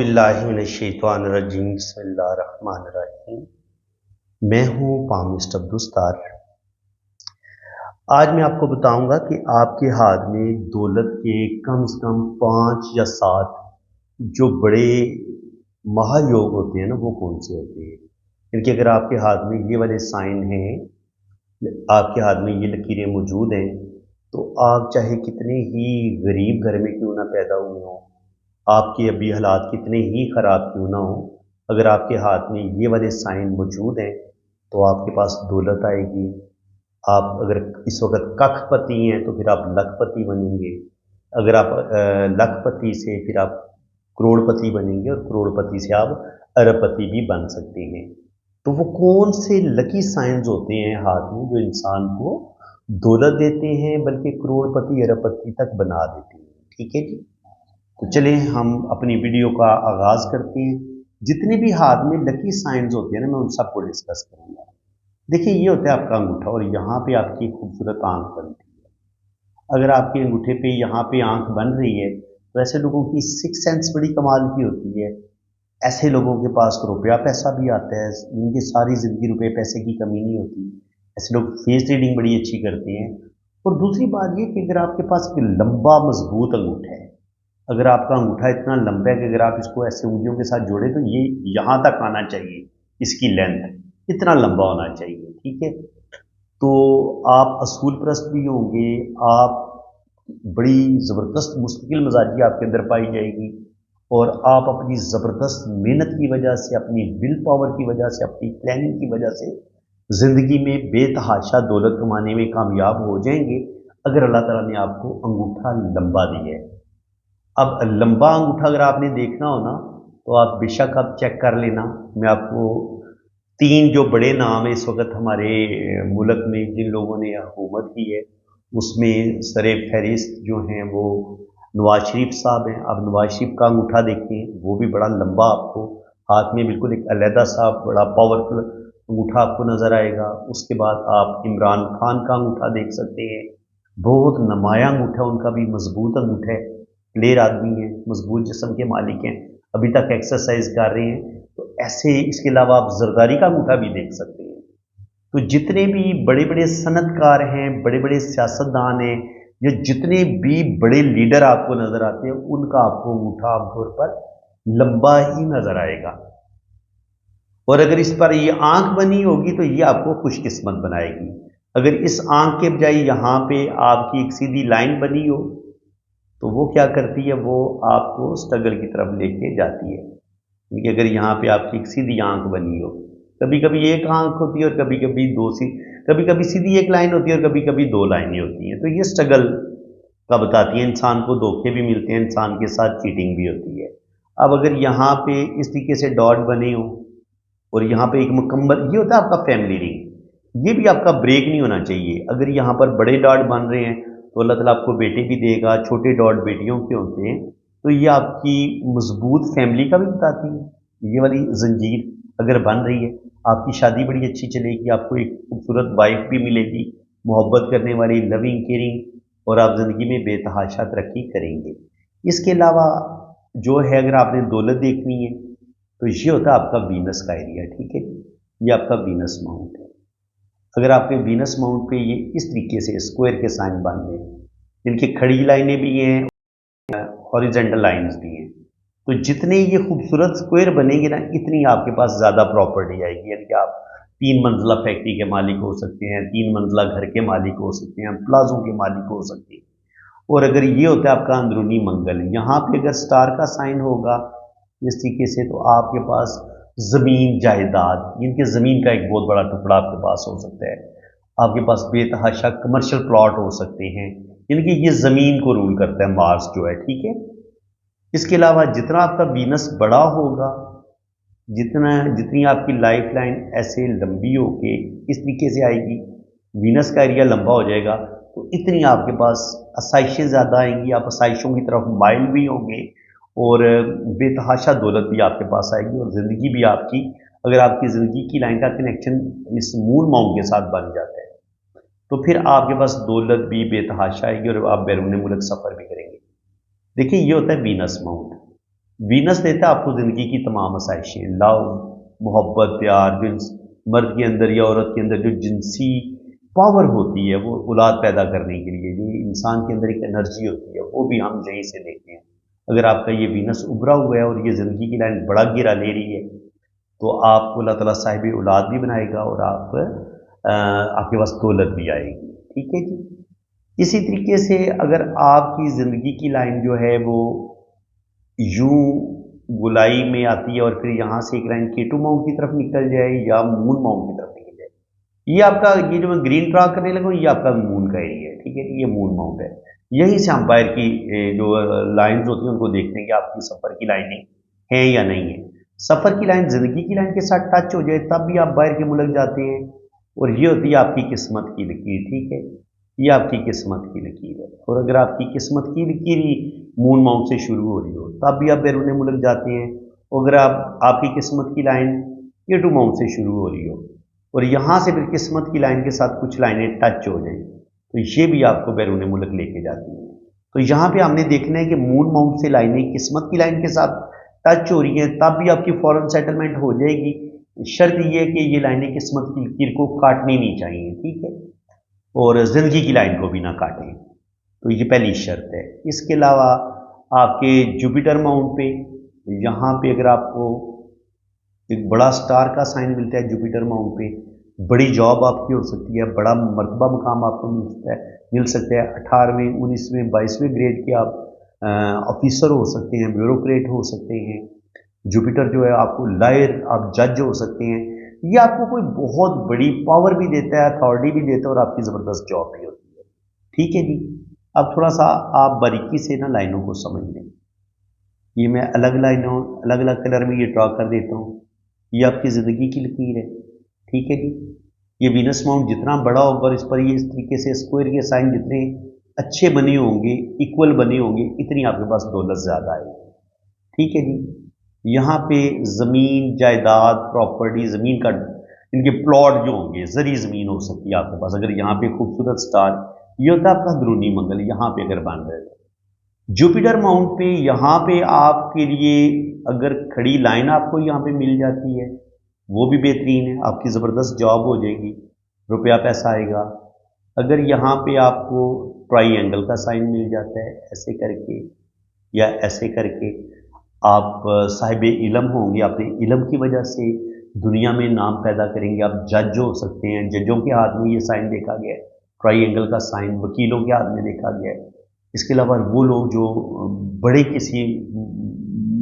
औज़ुबिल्लाहिमिनश्शैतानिर्रजीम बिस्मिल्लाहिर्रहमानिर्रहीम। मैं हूँ पामिस्ट अब्दुस्तार। आज मैं आपको बताऊंगा कि आपके हाथ में दौलत के कम से कम 5 या 7 जो बड़े महायोग होते हैं ना, वो कौन से होते हैं। इनके अगर आपके हाथ में ये वाले साइन हैं, आपके हाथ में ये लकीरें मौजूद हैं, तो आप चाहे कितने ही गरीब घर में क्यों ना पैदा हुए हों, आपके अभी हालात कितने ही ख़राब क्यों ना हो, अगर आपके हाथ में ये वाले साइन मौजूद हैं तो आपके पास दौलत आएगी। आप अगर इस वक्त कखपति हैं तो फिर आप लखपति बनेंगे। अगर आप लखपति से फिर आप करोड़पति बनेंगे और करोड़पति से आप अरबपति भी बन सकते हैं। तो वो कौन से लकी साइंस होते हैं हाथ में जो इंसान को दौलत देते हैं, बल्कि करोड़पति अरबपति तक बना देते हैं। ठीक है जी, तो चलें हम अपनी वीडियो का आगाज़ करते हैं। जितने भी हाथ में लकी साइंस होते हैं ना, मैं उन सबको डिस्कस करूँगा। देखिए, ये होता है आपका अंगूठा और यहाँ पे आपकी खूबसूरत आंख बनती है। अगर आपके अंगूठे पे यहाँ पे आंख बन रही है तो ऐसे लोगों की सिक्स सेंस बड़ी कमाल की होती है। ऐसे लोगों के पास रुपया पैसा भी आता है, इनकी सारी ज़िंदगी रुपये पैसे की कमी नहीं होती। ऐसे लोग फेस रीडिंग बड़ी अच्छी करते हैं। और दूसरी बात ये कि अगर आपके पास एक लंबा मजबूत अंगूठा है, अगर आपका अंगूठा इतना लंबा है कि अगर आप इसको ऐसे उंगलियों के साथ जोड़े तो ये यहाँ तक आना चाहिए, इसकी लेंथ इतना लंबा होना चाहिए। ठीक है, तो आप असूल परस्त भी होंगे, आप बड़ी ज़बरदस्त मुस्तकिल मिजाजी आपके अंदर पाई जाएगी और आप अपनी ज़बरदस्त मेहनत की वजह से, अपनी विल पावर की वजह से, अपनी प्लानिंग की वजह से ज़िंदगी में बेतहाशा दौलत कमाने में कामयाब हो जाएंगे, अगर अल्लाह ताला ने आपको अंगूठा लंबा दिया है। अब लंबा अंगूठा अगर आपने देखना हो ना, तो आप बेशक आप चेक कर लेना। मैं आपको 3 जो बड़े नाम है इस वक्त हमारे मुल्क में जिन लोगों ने हुकूमत की है, उसमें सरे फहरिस्त जो हैं वो नवाज शरीफ साहब हैं। अब नवाज शरीफ का अंगूठा देखें, वो भी बड़ा लंबा आपको हाथ में बिल्कुल एक अलहदा सा बड़ा पावरफुल अंगूठा आपको नज़र आएगा। उसके बाद आप इमरान खान का अंगूठा देख सकते हैं, बहुत नुमाया अंगूठा, उनका भी मजबूत अंगूठा है, प्लेयर आदमी हैं, मजबूत जिस्म के मालिक हैं, अभी तक एक्सरसाइज कर रहे हैं। तो ऐसे इसके अलावा आप जरदारी का अंगूठा भी देख सकते हैं। तो जितने भी बड़े बड़े सनतकार हैं, बड़े बड़े सियासतदान हैं, या जितने भी बड़े लीडर आपको नजर आते हैं, उनका आपको अंगूठा आमतौर पर लंबा ही नजर आएगा। और अगर इस पर ये आंख बनी होगी तो ये आपको खुशकिस्मत बनाएगी। अगर इस आंख के बजाय यहाँ पे आपकी एक सीधी लाइन बनी हो तो वो क्या करती है, वो आपको स्ट्रगल की तरफ लेके जाती है। क्योंकि अगर यहाँ पे आपकी एक सीधी आंख बनी हो, कभी कभी एक आंख होती है और कभी कभी दो सी कभी कभी सीधी एक लाइन होती है और कभी कभी 2 लाइनें होती हैं, तो ये स्ट्रगल का बताती है। इंसान को धोखे भी मिलते हैं, इंसान के साथ चीटिंग भी होती है। अब अगर यहाँ पे इस तरीके से डॉट बने हो और यहाँ पे एक मुकम्मल, ये होता है आपका फैमिली रिंग, ये भी आपका ब्रेक नहीं होना चाहिए। अगर यहाँ पर बड़े डॉट बन रहे हैं तो अल्लाह ताला आपको बेटे भी देगा, छोटे डॉट बेटियों के होते हैं, तो ये आपकी मजबूत फैमिली का भी बताती है। ये वाली जंजीर अगर बन रही है, आपकी शादी बड़ी अच्छी चलेगी, आपको एक खूबसूरत वाइफ भी मिलेगी, मोहब्बत करने वाली, लविंग केयरिंग, और आप ज़िंदगी में बेतहाशा तरक्की करेंगे। इसके अलावा जो है, अगर आपने दौलत देखनी है तो ये होता है आपका वीनस का एरिया। ठीक है, ये आपका वीनस माउंट है। अगर आपके वीनस माउंट पे ये इस तरीके से स्क्वायर के साइन बन रहे हैं, जिनकी खड़ी लाइनें भी हैं, हॉरिजेंटल लाइंस भी हैं, तो जितने ये खूबसूरत स्क्वायर बनेंगे ना, इतनी आपके पास ज़्यादा प्रॉपर्टी आएगी। यानी कि आप 3 मंजिला फैक्ट्री के मालिक हो सकते हैं, 3 मंजिला घर के मालिक हो सकते हैं, प्लाजों के मालिक हो सकते हैं। और अगर ये होता है आपका अंदरूनी मंगल, यहाँ पे अगर स्टार का साइन होगा इस तरीके से, तो आपके पास ज़मीन जायदाद, इनके ज़मीन का एक बहुत बड़ा टुकड़ा आपके पास हो सकता है। आपके पास बेतहाशा कमर्शियल प्लॉट हो सकते हैं, इनकी ये ज़मीन को रूल करता है मार्स जो है। ठीक है, इसके अलावा जितना आपका वीनस बड़ा होगा, जितनी आपकी लाइफ लाइन ऐसे लंबी होके इस तरीके से आएगी, वीनस का एरिया लंबा हो जाएगा, तो इतनी आपके पास आसाइशें ज़्यादा आएंगी, आप आसाइशों की तरफ माइल भी होंगे और बेतहाशा दौलत भी आपके पास आएगी। और ज़िंदगी भी आपकी, अगर आपकी ज़िंदगी की लाइन का कनेक्शन इस मून माउंट के साथ बन जाता है, तो फिर आपके पास दौलत भी बेतहाशा आएगी और आप बैरून मुल्क सफ़र भी करेंगे। देखिए, ये होता है वीनस माउंट। वीनस देता है आपको ज़िंदगी की तमाम आसाइशें, लव, मोहब्बत, प्यार, जो मर्द के अंदर या औरत के अंदर जो जिनसी पावर होती है वो औलाद पैदा करने के लिए, जो इंसान के अंदर एक एनर्जी होती है, वो भी हम यहीं से लेते हैं। अगर आपका ये वीनस उभरा हुआ है और ये ज़िंदगी की लाइन बड़ा घेरा ले रही है, तो आपको अल्लाह ताला साहिब औलाद भी बनाएगा और आपके पास दौलत भी आएगी। ठीक है जी। इसी तरीके से अगर आपकी ज़िंदगी की लाइन जो है वो यूं गोलाई में आती है और फिर यहाँ से एक लाइन केटू माउंट की तरफ निकल जाए या मून माउंट की तरफ निकल जाए, ये आपका, ये जो मैं ग्रीन ड्रा करने लगा हूँ, ये आपका मून का एरिया है। ठीक है, ये मून माउंट है। यहीं से हम बाहर की जो लाइंस होती हैं उनको देखते हैं कि आपकी सफ़र की लाइनें हैं या नहीं है। सफ़र की लाइन ज़िंदगी की लाइन के साथ टच हो जाए तब भी आप बाहर के मुल्क जाते हैं, और ये होती है आपकी किस्मत की लकीर। ठीक है, ये आपकी किस्मत की लकीर है। और अगर आपकी किस्मत की लकीर ही मून माउंट से शुरू हो रही हो तब भी आप बैरून मुल्क जाते हैं। अगर आपकी किस्मत की लाइन केटू माउंट से शुरू हो रही हो और यहाँ से फिर किस्मत की लाइन के साथ कुछ लाइनें टच हो जाए, तो ये भी आपको बैरून मुल्क लेके जाती हैं। तो यहाँ पे हमने देखना है कि मून माउंट से लाइनें किस्मत की लाइन के साथ टच हो रही हैं तब भी आपकी फॉरेन सेटलमेंट हो जाएगी। शर्त ये है कि ये लाइनें किस्मत की लकीर को काटनी नहीं चाहिए। ठीक है, और ज़िंदगी की लाइन को भी ना काटें, तो ये पहली शर्त है। इसके अलावा आपके जुपिटर माउंट पे, यहाँ पे अगर आपको एक बड़ा स्टार का साइन मिलता है जुपिटर माउंट पे, बड़ी जॉब आपकी हो सकती है, बड़ा मर्तबा मुकाम आपको मिल सकता है। 18वें 19वें 22वें ग्रेड के आप ऑफिसर हो सकते हैं, ब्यूरोक्रेट हो सकते हैं। जुपिटर जो है आपको लायर, आप जज हो सकते हैं। ये आपको कोई बहुत बड़ी पावर भी देता है, अथॉरिटी भी देता है और आपकी ज़बरदस्त जॉब भी होती है। ठीक है जी। अब थोड़ा सा आप बारीकी से ना लाइनों को समझ लें। ये मैं अलग लाइनों, अलग अलग कलर में ये ड्रॉ कर देता हूँ। ये आपकी ज़िंदगी की लकीर है। ठीक है जी। ये वीनस माउंट जितना बड़ा होगा और इस पर ये इस तरीके से स्क्वायर के साइन जितने अच्छे बने होंगे, इक्वल बने होंगे, इतनी आपके पास दौलत ज़्यादा आएगी। ठीक है जी। यहाँ पे ज़मीन, जायदाद, प्रॉपर्टी, ज़मीन का, इनके प्लॉट जो होंगे, ज़री ज़मीन हो सकती है आपके पास। अगर यहाँ पे खूबसूरत स्टार, ये होता है आपका अंदरूनी मंगल, यहाँ पे अगर बन रहे हो जुपिटर माउंट पे, यहाँ पे आपके लिए अगर खड़ी लाइन आपको यहाँ पे मिल जाती है वो भी बेहतरीन है, आपकी ज़बरदस्त जॉब हो जाएगी, रुपया पैसा आएगा। अगर यहाँ पे आपको ट्राइंगल का साइन मिल जाता है ऐसे करके या ऐसे करके, आप साहिब इलम होंगे, अपने इलम की वजह से दुनिया में नाम पैदा करेंगे, आप जज हो सकते हैं। जजों के हाथ में ये साइन देखा गया है, ट्राइंगल का साइन वकीलों के हाथ में देखा गया है। इसके अलावा वो लोग जो बड़े किसी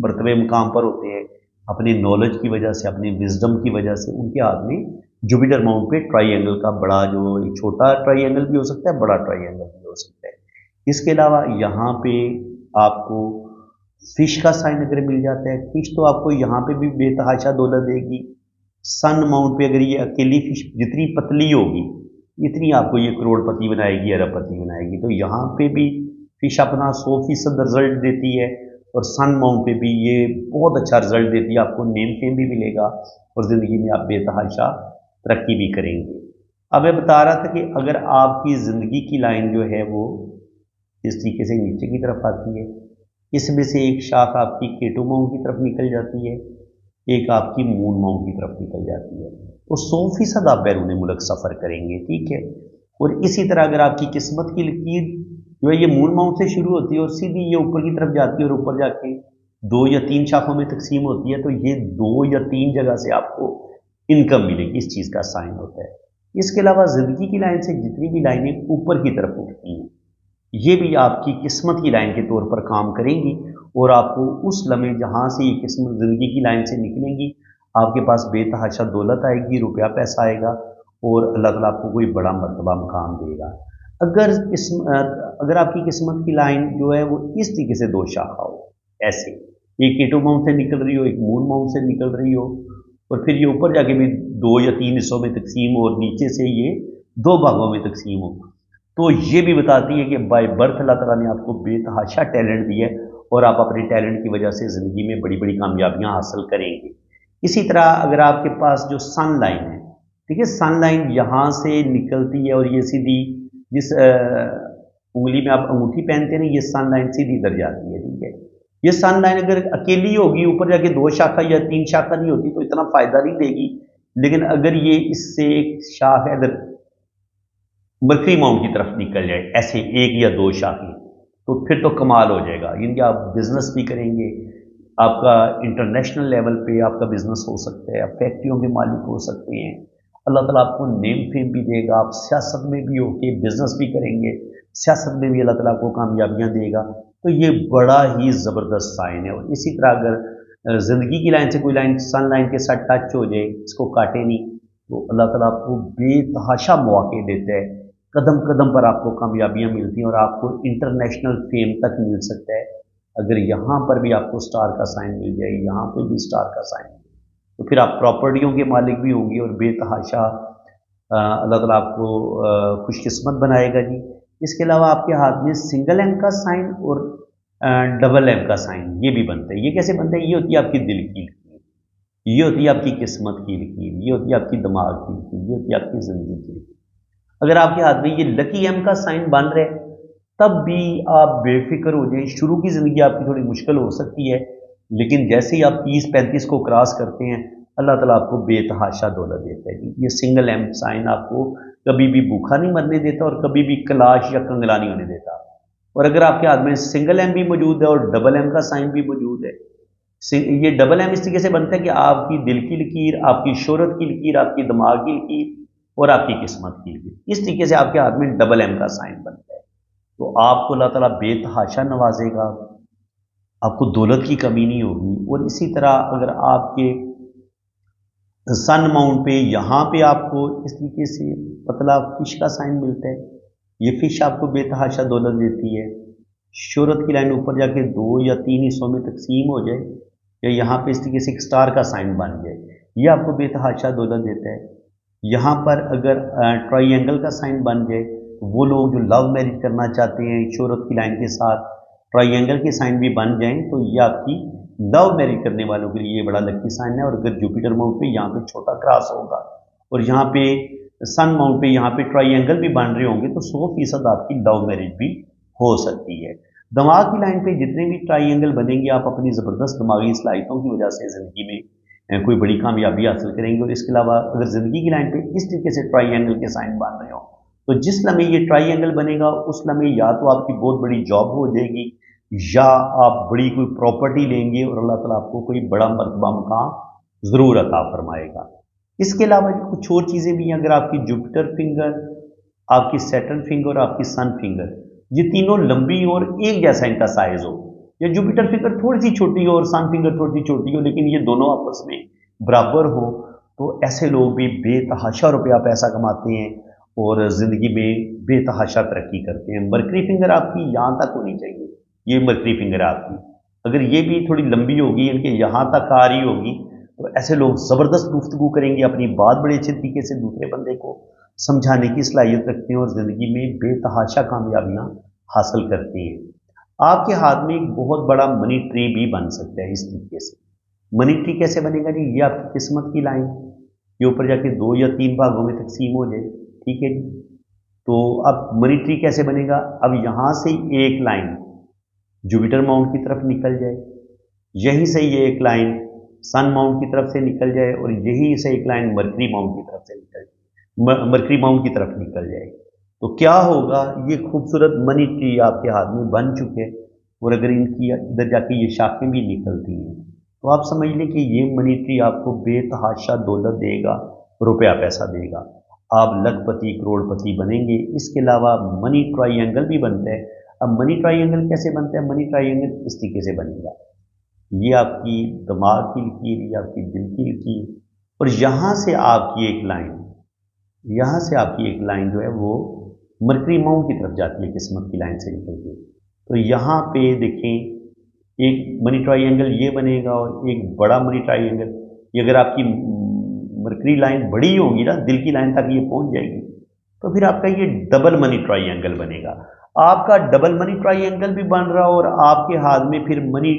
मरतबे मुकाम पर होते हैं, अपनी नॉलेज की वजह से, अपनी विजडम की वजह से, उनके हाथ में जुपिटर माउंट पे ट्राइंगल का बड़ा, जो एक छोटा ट्राइंगल भी हो सकता है, बड़ा ट्राइंगल भी हो सकता है। इसके अलावा यहाँ पे आपको फिश का साइन अगर मिल जाता है, फिश तो आपको यहाँ पे भी बेतहाशा दौलत देगी। सन माउंट पे अगर ये अकेली फिश जितनी पतली होगी इतनी आपको ये करोड़पति बनाएगी, अरबपति बनाएगी। तो यहाँ पे भी फिश अपना 100% रिजल्ट देती है और सन माउंट पे भी ये बहुत अच्छा रिजल्ट देती है, आपको नेम फेम भी मिलेगा और ज़िंदगी में आप बेतहाशा तरक्की भी करेंगे। अब मैं बता रहा था कि अगर आपकी ज़िंदगी की लाइन जो है वो इस तरीके से नीचे की तरफ आती है, इसमें से एक शाख आपकी केटू माउंट की तरफ निकल जाती है, एक आपकी मून माउंट की तरफ निकल जाती है, तो 100% आप बैरून मुल्क सफ़र करेंगे। ठीक है, और इसी तरह अगर आपकी किस्मत की लकीर जो है ये मून माउंट से शुरू होती है और सीधी ये ऊपर की तरफ जाती है और ऊपर जाके 2 या 3 शाखों में तकसीम होती है, तो ये 2 या 3 जगह से आपको इनकम मिलेगी, इस चीज़ का साइन होता है। इसके अलावा ज़िंदगी की लाइन से जितनी भी लाइनें ऊपर की तरफ उठती हैं, ये भी आपकी किस्मत की लाइन के तौर पर काम करेंगी और आपको उस लम्हे जहाँ से ये किस्मत ज़िंदगी की लाइन से निकलेंगी, आपके पास बेतहाशा दौलत आएगी, रुपया पैसा आएगा और अल्लाह ताला आपको कोई बड़ा मर्तबा मुकाम देगा। अगर आपकी किस्मत की लाइन जो है वो इस तरीके से 2 शाखा हो, ऐसे एक केटू माउंट से निकल रही हो, एक मून माउंट से निकल रही हो, और फिर ये ऊपर जाके भी 2 या 3 हिस्सों में तकसीम हो और नीचे से ये 2 भागों में तकसीम हो, तो ये भी बताती है कि बाय बर्थ अल्लाह ताला ने आपको बेतहाशा टैलेंट दिया है और आप अपने टैलेंट की वजह से ज़िंदगी में बड़ी बड़ी कामयाबियां हासिल करेंगे। इसी तरह अगर आपके पास जो सन लाइन है, ठीक है, सन लाइन यहाँ से निकलती है और ये सीधी जिस उंगली में आप अंगूठी पहनते हैं ना, ये सन लाइन सीधी इधर जाती है। ठीक है, ये सन लाइन अगर अकेली होगी, ऊपर जाके 2 शाखा या 3 शाखा नहीं होती तो इतना फायदा नहीं देगी, लेकिन अगर ये इससे एक शाख इधर मर्करी माउंट की तरफ निकल जाए, ऐसे 1 या 2 शाखें, तो फिर तो कमाल हो जाएगा। यानी कि आप बिजनेस भी करेंगे, आपका इंटरनेशनल लेवल पे आपका बिजनेस हो सकता है, आप फैक्ट्रियों के मालिक हो सकते हैं, अल्लाह ताला आपको नेम फेम भी देगा, आप सियासत में भी होके बिजनेस भी करेंगे, सियासत में भी अल्लाह ताला आपको कामयाबियां देगा। तो ये बड़ा ही ज़बरदस्त साइन है। और इसी तरह अगर ज़िंदगी की लाइन से कोई लाइन सन लाइन के साथ टच हो जाए, इसको काटे नहीं, तो अल्लाह ताला आपको बेतहाशा मौके देता है, कदम कदम पर आपको कामयाबियां मिलती हैं और आपको इंटरनेशनल फेम तक मिल सकता है। अगर यहाँ पर भी आपको स्टार का साइन मिल जाए, यहाँ पे भी स्टार का साइन, तो फिर आप प्रॉपर्टियों के मालिक भी होंगे और बेतहाशा अल्लाह ताला आपको खुशकिस्मत बनाएगा जी। इसके अलावा आपके हाथ में सिंगल एम का साइन और डबल एम का साइन ये भी बनता है। ये कैसे बनता है? ये होती है आपकी दिल की लकीर, ये होती है आपकी किस्मत की लकीर, ये होती है आपकी दिमाग की लकीर, ये होती है आपकी ज़िंदगी की लकीर। अगर आपके हाथ में ये लकी एम का साइन बन रहा है, तब भी आप बेफिक्र हो जाए। शुरू की ज़िंदगी आपकी थोड़ी मुश्किल हो सकती है, लेकिन जैसे ही आप 30-35 को क्रॉस करते हैं, अल्लाह ताला आपको बेतहाशा दौलत देता है जी। ये सिंगल एम साइन आपको कभी भी भूखा नहीं मरने देता और कभी भी कलाश या कंगला नहीं होने देता। और अगर आपके हाथ में सिंगल एम भी मौजूद है और डबल एम का साइन भी मौजूद है, ये डबल एम इस तरीके से बनता है कि आपकी दिल की लकीर, आपकी शोहरत की लकीर, आपकी दिमाग की लकीर और आपकी किस्मत की लकीर, इस तरीके से आपके हाथ में डबल एम का साइन बनता है। तो आपको अल्लाह ताला बेतहाशा नवाजेगा, आपको दौलत की कमी नहीं होगी। और इसी तरह अगर आपके सन माउंट पे यहाँ पे आपको इस तरीके से पतला फिश का साइन मिलता है, ये फिश आपको बेतहाशा दौलत देती है। शोहरत की लाइन ऊपर जाके 2 या 3 हिस्सों में तकसीम हो जाए, या यहाँ पे इस तरीके से एक स्टार का साइन बन जाए, ये आपको बेतहाशा दौलत देता है। यहाँ पर अगर ट्राइंगल का साइन बन जाए, वो लोग जो लव मैरिज करना चाहते हैं शोहरत की लाइन के साथ, ट्राइंगल के साइन भी बन जाएं, तो ये आपकी लव मैरिज करने वालों के लिए ये बड़ा लकी साइन है। और अगर जुपिटर माउंट पे यहाँ पे छोटा क्रॉस होगा और यहाँ पे सन माउंट पे यहाँ पे ट्राइंगल भी बन रहे होंगे, तो 100% आपकी लव मैरिज भी हो सकती है। दिमाग की लाइन पे जितने भी ट्राइंगल बनेंगे, आप अपनी ज़बरदस्त दिमागी सलाहियतों की वजह से ज़िंदगी में कोई बड़ी कामयाबी हासिल करेंगे। और इसके अलावा अगर ज़िंदगी की लाइन पे इस तरीके से ट्राइंगल के साइन बन रहे हो, तो जिस लम्हे ये ट्राइंगल बनेगा उस लम्हे या तो आपकी बहुत बड़ी जॉब हो जाएगी, या आप बड़ी कोई प्रॉपर्टी लेंगे और अल्लाह ताला आपको कोई बड़ा मर्तबा मुकाम ज़रूर अता फरमाएगा। इसके अलावा कुछ और चीज़ें भी हैं। अगर आपकी जुपिटर फिंगर, आपकी सैटर्न फिंगर और आपकी सन फिंगर, ये तीनों लंबी और एक जैसा इनका साइज हो, या जुपिटर फिंगर थोड़ी सी छोटी हो और सन फिंगर थोड़ी सी छोटी हो, लेकिन ये दोनों आपस में बराबर हो, तो ऐसे लोग भी बेतहाशा रुपया पैसा कमाते हैं और ज़िंदगी में बेतहाशा तरक्की करते हैं। मरकरी फिंगर आपकी यहाँ तक होनी चाहिए, ये मरकरी फिंगर आपकी अगर ये भी थोड़ी लंबी होगी, इनके यहाँ तक आ रही होगी, तो ऐसे लोग ज़बरदस्त गुफ्तगू करेंगे, अपनी बात बड़े अच्छे तरीके से दूसरे बंदे को समझाने की सलाहियत रखते हैं और ज़िंदगी में बेतहाशा कामयाबियाँ हासिल करते हैं। आपके हाथ में एक बहुत बड़ा मनी ट्री भी बन सकता है इस तरीके से। मनी ट्री कैसे बनेगा जी? ये आपकी किस्मत की लाइन, ये ऊपर जाके 2 या 3 भागों में तकसीम हो जाए, ठीक है जी। तो अब मनी ट्री कैसे बनेगा? अब यहाँ से एक लाइन जुपिटर माउंट की तरफ निकल जाए, यहीं से ये एक लाइन सन माउंट की तरफ से निकल जाए, और यहीं से एक लाइन मरकरी माउंट की तरफ से निकल जाए, मरकरी माउंट की तरफ निकल जाए, तो क्या होगा? ये खूबसूरत मनी ट्री आपके हाथ में बन चुके हैं। और अगर इनकी इधर जाके ये शाखें भी निकलती हैं, तो आप समझ लें कि ये मनी ट्री आपको बेतहाशा दौलत देगा, रुपया पैसा देगा, आप लखपति करोड़पति बनेंगे। इसके अलावा मनी ट्राइंगल भी बनता है। अब मनी ट्राइंगल कैसे बनता है? मनी ट्राइंगल इस तरीके से बनेगा, ये आपकी दिमाग की लकीर, ये आपकी दिल की लकीर, और यहाँ से आपकी एक लाइन, यहाँ से आपकी एक लाइन जो है वो मरकरी माउंट की तरफ जाती है, किस्मत की लाइन से निकल के। तो यहाँ पे देखें एक मनी ट्राइंगल ये बनेगा और एक बड़ा मनी ट्राइंगल। ये अगर आपकी मरकरी लाइन बड़ी होगी ना, दिल की लाइन तक ये पहुँच जाएगी, तो फिर आपका ये डबल मनी ट्राइंगल बनेगा। आपका डबल मनी ट्राइंगल भी बन रहा हो और आपके हाथ में फिर मनी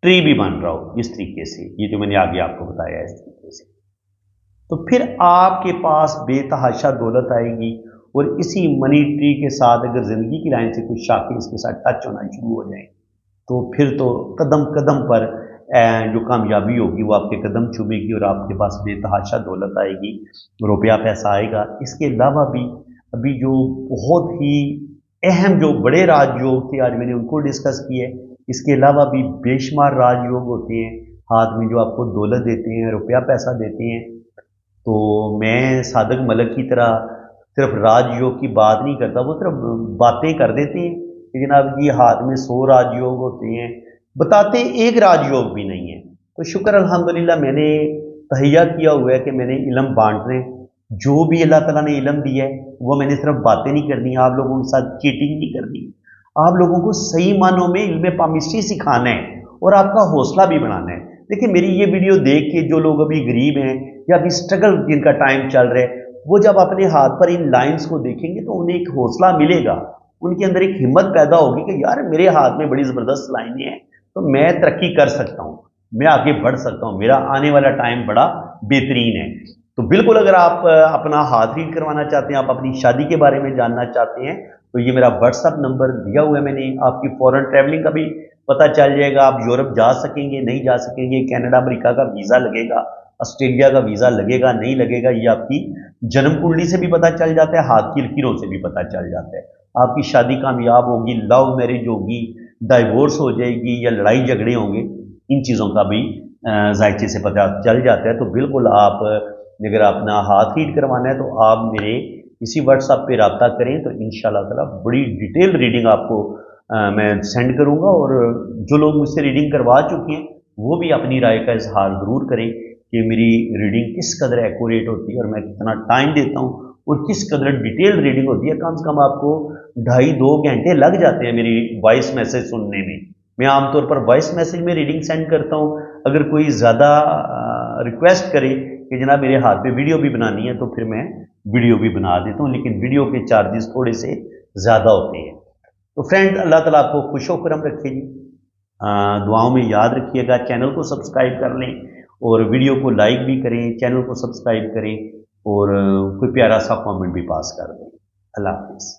ट्री भी बन रहा हो इस तरीके से, ये जो मैंने आगे आपको बताया इस तरीके से, तो फिर आपके पास बेतहाशा दौलत आएगी। और इसी मनी ट्री के साथ अगर ज़िंदगी की लाइन से कुछ शाखें इसके साथ टच होना शुरू हो जाएं, تو پھر تو قدم قدم پر جو کامیابی ہوگی وہ آپ کے قدم چومے گی اور آپ کے پاس بے تحاشا دولت آئے گی، روپیہ پیسہ آئے گا۔ اس کے علاوہ بھی ابھی جو بہت ہی اہم جو بڑے راج یوگ تھے آج میں نے ان کو ڈسکس کیے۔ اس کے علاوہ بھی بے شمار راج یوگ ہوتے ہیں ہاتھ میں جو آپ کو دولت دیتے ہیں، روپیہ پیسہ دیتے ہیں۔ تو میں صادق ملک کی طرح صرف راج یوگ کی بات نہیں کرتا، وہ صرف باتیں کر دیتے ہیں کہ جناب جی ہاتھ میں 100 راج یوگ ہوتے ہیں، بتاتے ایک راج یوگ بھی نہیں ہے۔ تو شکر الحمدللہ میں نے تہیہ کیا ہوا ہے کہ میں نے علم بانٹنے، جو بھی اللہ تعالیٰ نے علم دیا ہے وہ میں نے صرف باتیں نہیں کرنی، آپ لوگوں کے ساتھ چیٹنگ نہیں کرنی، آپ لوگوں کو صحیح معنوں میں علم پامسٹری سکھانا ہے اور آپ کا حوصلہ بھی بنانا ہے۔ دیکھیں میری یہ ویڈیو دیکھ کے جو لوگ ابھی غریب ہیں یا ابھی سٹرگل جن کا ٹائم چل رہا ہے، وہ جب اپنے ہاتھ پر ان لائنز کو دیکھیں گے تو انہیں ایک حوصلہ ملے گا، ان کے اندر ایک ہمت پیدا ہوگی کہ یار میرے ہاتھ میں بڑی زبردست لائنیں ہیں تو میں ترقی کر سکتا ہوں، میں آگے بڑھ سکتا ہوں، میرا آنے والا ٹائم بڑا بہترین ہے۔ تو بالکل اگر آپ اپنا ہاتھ ریڈ کروانا چاہتے ہیں، آپ اپنی شادی کے بارے میں جاننا چاہتے ہیں تو یہ میرا واٹس ایپ نمبر دیا ہوا ہے میں نے، آپ کی فورن ٹریولنگ کا بھی پتہ چل جائے گا، آپ یورپ جا سکیں گے نہیں جا سکیں گے، کینیڈا امریکہ کا ویزا لگے گا، آسٹریلیا کا ویزا لگے گا نہیں لگے گا، یہ آپ کی جنم کنڈلی سے بھی پتہ چل جاتا ہے، ہاتھ کی لکیروں سے بھی پتہ چل جاتا ہے۔ آپ کی شادی کامیاب ہوگی، لو میرج ہوگی، ڈائیورس ہو جائے گی یا لڑائی جھگڑے ہوں گے، ان چیزوں کا بھی ذائقے سے پتہ چل جاتا ہے۔ تو بالکل آپ اگر اپنا ہاتھ ریڈ کروانا ہے تو آپ میرے اسی واٹس ایپ پہ رابطہ کریں تو انشاءاللہ تعالی بڑی ڈیٹیل ریڈنگ آپ کو میں سینڈ کروں گا، اور جو لوگ مجھ سے ریڈنگ کروا چکے ہیں وہ بھی اپنی رائے کا اظہار ضرور کریں کہ میری ریڈنگ کس قدر ایکوریٹ ہوتی ہے اور میں کتنا ٹائم دیتا ہوں اور کس قدر ڈیٹیل ریڈنگ ہوتی ہے۔ کم سے کم آپ کو 2.5-2 گھنٹے لگ جاتے ہیں میری وائس میسج سننے میں۔ میں عام طور پر وائس میسج میں ریڈنگ سینڈ کرتا ہوں، اگر کوئی زیادہ ریکویسٹ کرے کہ جناب میرے ہاتھ پہ ویڈیو بھی بنانی ہے تو پھر میں ویڈیو بھی بنا دیتا ہوں، لیکن ویڈیو کے چارجز تھوڑے سے زیادہ ہوتے ہیں۔ تو فرینڈ اللہ تعالیٰ آپ کو خوش و کرم رکھے جی، دعاؤں میں یاد رکھیے گا، چینل کو سبسکرائب کر لیں اور ویڈیو کو لائک بھی کریں، چینل کو سبسکرائب کریں اور کوئی پیارا سا کامنٹ بھی پاس کر دیں۔ اللہ حافظ۔